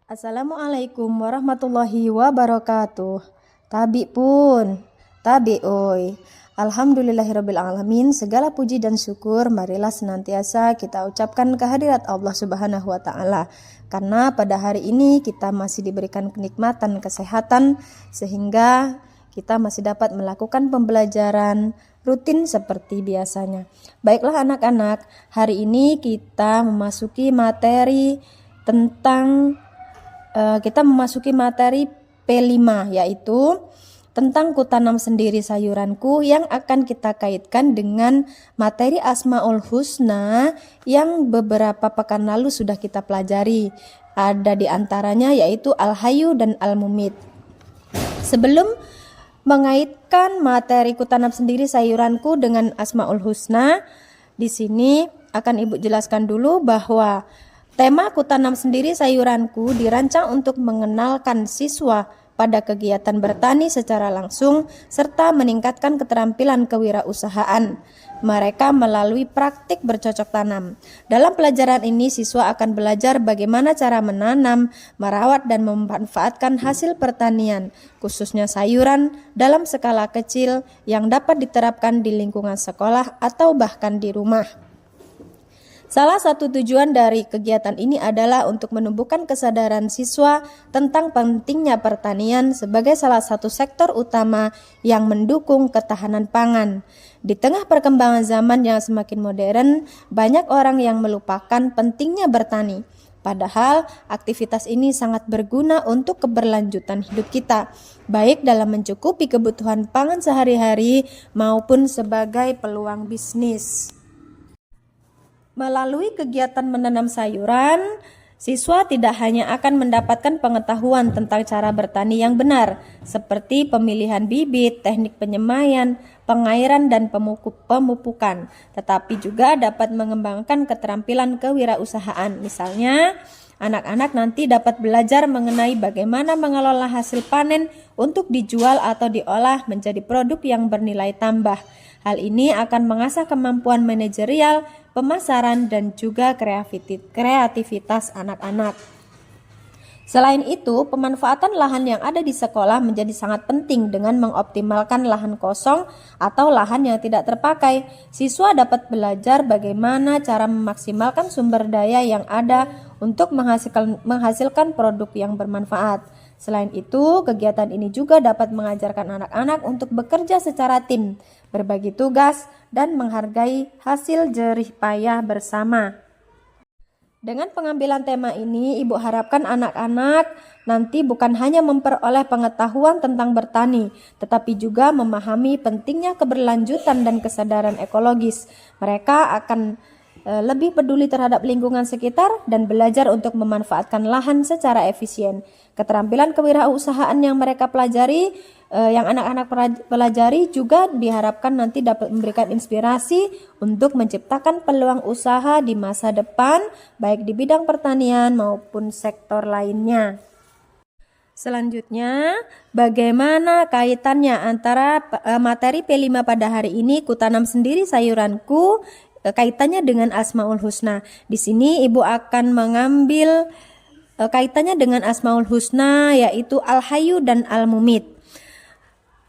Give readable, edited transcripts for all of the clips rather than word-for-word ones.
Assalamualaikum warahmatullahi wabarakatuh. Tabi pun, tabi oi. Alhamdulillahirrabbilalamin. Segala puji dan syukur marilah senantiasa kita ucapkan kehadirat Allah Subhanahu wa Ta'ala. Karena pada hari ini kita masih diberikan kenikmatan kesehatan sehingga kita masih dapat melakukan pembelajaran rutin seperti biasanya. Baiklah anak-anak, hari ini kita memasuki materi P5, yaitu tentang kutanam sendiri sayuranku, yang akan kita kaitkan dengan materi Asmaul Husna yang beberapa pekan lalu sudah kita pelajari. Ada di antaranya yaitu Al-Hayyu dan Al-Mumit. Sebelum mengaitkan materi kutanam sendiri sayuranku dengan Asmaul Husna, di sini akan Ibu jelaskan dulu bahwa tema kutanam sendiri sayuranku dirancang untuk mengenalkan siswa pada kegiatan bertani secara langsung serta meningkatkan keterampilan kewirausahaan mereka melalui praktik bercocok tanam. Dalam pelajaran ini siswa akan belajar bagaimana cara menanam, merawat dan memanfaatkan hasil pertanian, khususnya sayuran dalam skala kecil yang dapat diterapkan di lingkungan sekolah atau bahkan di rumah. Salah satu tujuan dari kegiatan ini adalah untuk menumbuhkan kesadaran siswa tentang pentingnya pertanian sebagai salah satu sektor utama yang mendukung ketahanan pangan. Di tengah perkembangan zaman yang semakin modern, banyak orang yang melupakan pentingnya bertani. Padahal aktivitas ini sangat berguna untuk keberlanjutan hidup kita, baik dalam mencukupi kebutuhan pangan sehari-hari maupun sebagai peluang bisnis. Melalui kegiatan menanam sayuran, siswa tidak hanya akan mendapatkan pengetahuan tentang cara bertani yang benar, seperti pemilihan bibit, teknik penyemaian, pengairan, dan pemupukan, tetapi juga dapat mengembangkan keterampilan kewirausahaan. Misalnya, anak-anak nanti dapat belajar mengenai bagaimana mengelola hasil panen untuk dijual atau diolah menjadi produk yang bernilai tambah. Hal ini akan mengasah kemampuan manajerial, pemasaran, dan juga kreativitas anak-anak. Selain itu, pemanfaatan lahan yang ada di sekolah menjadi sangat penting dengan mengoptimalkan lahan kosong atau lahan yang tidak terpakai. Siswa dapat belajar bagaimana cara memaksimalkan sumber daya yang ada untuk menghasilkan produk yang bermanfaat. Selain itu, kegiatan ini juga dapat mengajarkan anak-anak untuk bekerja secara tim, berbagi tugas, dan menghargai hasil jerih payah bersama. Dengan pengambilan tema ini, Ibu harapkan anak-anak nanti bukan hanya memperoleh pengetahuan tentang bertani, tetapi juga memahami pentingnya keberlanjutan dan kesadaran ekologis. Mereka akan lebih peduli terhadap lingkungan sekitar dan belajar untuk memanfaatkan lahan secara efisien. Keterampilan kewirausahaan yang mereka pelajari, yang anak-anak pelajari juga diharapkan nanti dapat memberikan inspirasi untuk menciptakan peluang usaha di masa depan, baik di bidang pertanian maupun sektor lainnya. Selanjutnya, bagaimana kaitannya antara materi P5 pada hari ini, kutanam sendiri sayuranku, kaitannya dengan Asmaul Husna. Di sini Ibu akan mengambil kaitannya dengan Asmaul Husna, yaitu Al-Hayyu dan Al-Mumit.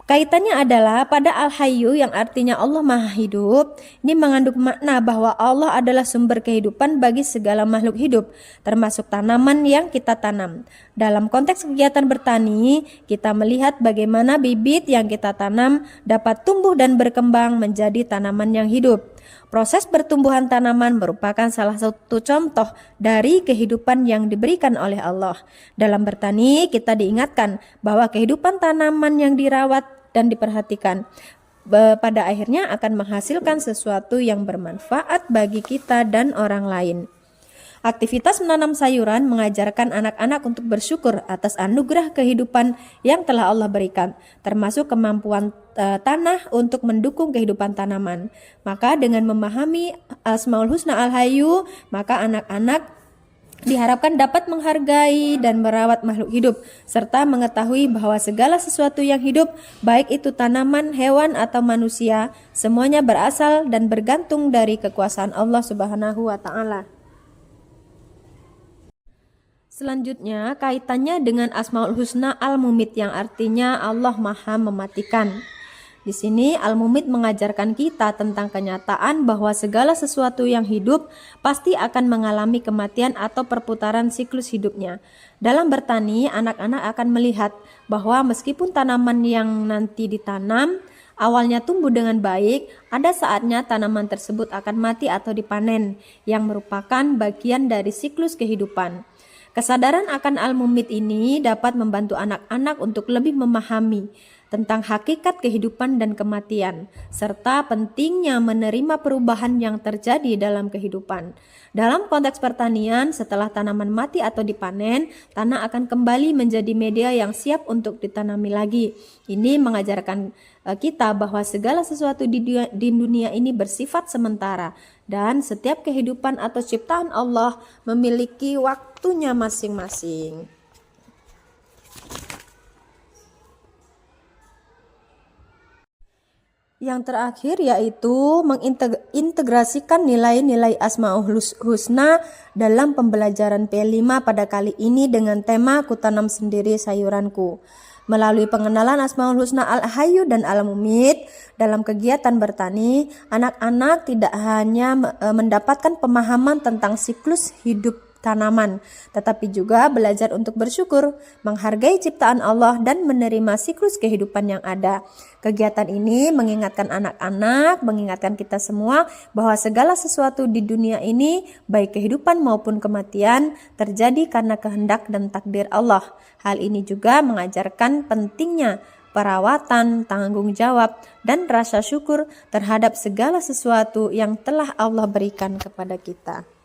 Kaitannya adalah pada Al-Hayyu yang artinya Allah Maha Hidup. Ini mengandung makna bahwa Allah adalah sumber kehidupan bagi segala makhluk hidup, termasuk tanaman yang kita tanam. Dalam konteks kegiatan bertani, kita melihat bagaimana bibit yang kita tanam dapat tumbuh dan berkembang menjadi tanaman yang hidup. Proses pertumbuhan tanaman merupakan salah satu contoh dari kehidupan yang diberikan oleh Allah. Dalam bertani, kita diingatkan bahwa kehidupan tanaman yang dirawat dan diperhatikan pada akhirnya akan menghasilkan sesuatu yang bermanfaat bagi kita dan orang lain. Aktivitas menanam sayuran mengajarkan anak-anak untuk bersyukur atas anugerah kehidupan yang telah Allah berikan, termasuk kemampuan tanah untuk mendukung kehidupan tanaman. Maka dengan memahami Asmaul Husna Al-Hayyu, maka anak-anak diharapkan dapat menghargai dan merawat makhluk hidup, serta mengetahui bahwa segala sesuatu yang hidup, baik itu tanaman, hewan, atau manusia, semuanya berasal dan bergantung dari kekuasaan Allah Subhanahu wa Ta'ala. Selanjutnya, kaitannya dengan Asmaul Husna Al-Mumit yang artinya Allah Maha Mematikan. Di sini Al-Mumit mengajarkan kita tentang kenyataan bahwa segala sesuatu yang hidup pasti akan mengalami kematian atau perputaran siklus hidupnya. Dalam bertani, anak-anak akan melihat bahwa meskipun tanaman yang nanti ditanam awalnya tumbuh dengan baik, ada saatnya tanaman tersebut akan mati atau dipanen, yang merupakan bagian dari siklus kehidupan. Kesadaran akan Al-Mumit ini dapat membantu anak-anak untuk lebih memahami tentang hakikat kehidupan dan kematian, serta pentingnya menerima perubahan yang terjadi dalam kehidupan. Dalam konteks pertanian, setelah tanaman mati atau dipanen, tanah akan kembali menjadi media yang siap untuk ditanami lagi. Ini mengajarkan kita bahwa segala sesuatu di dunia ini bersifat sementara, dan setiap kehidupan atau ciptaan Allah memiliki waktunya masing-masing. Yang terakhir yaitu mengintegrasikan nilai-nilai Asmaul Husna dalam pembelajaran P5 pada kali ini dengan tema Kutanam Sendiri Sayuranku. Melalui pengenalan Asmaul Husna Al-Hayyu dan Al-Mumit dalam kegiatan bertani, anak-anak tidak hanya mendapatkan pemahaman tentang siklus hidup tanaman, tetapi juga belajar untuk bersyukur, menghargai ciptaan Allah dan menerima siklus kehidupan yang ada. Kegiatan ini mengingatkan anak-anak, mengingatkan kita semua bahwa segala sesuatu di dunia ini, baik kehidupan maupun kematian, terjadi karena kehendak dan takdir Allah. Hal ini juga mengajarkan pentingnya perawatan, tanggung jawab, dan rasa syukur terhadap segala sesuatu yang telah Allah berikan kepada kita.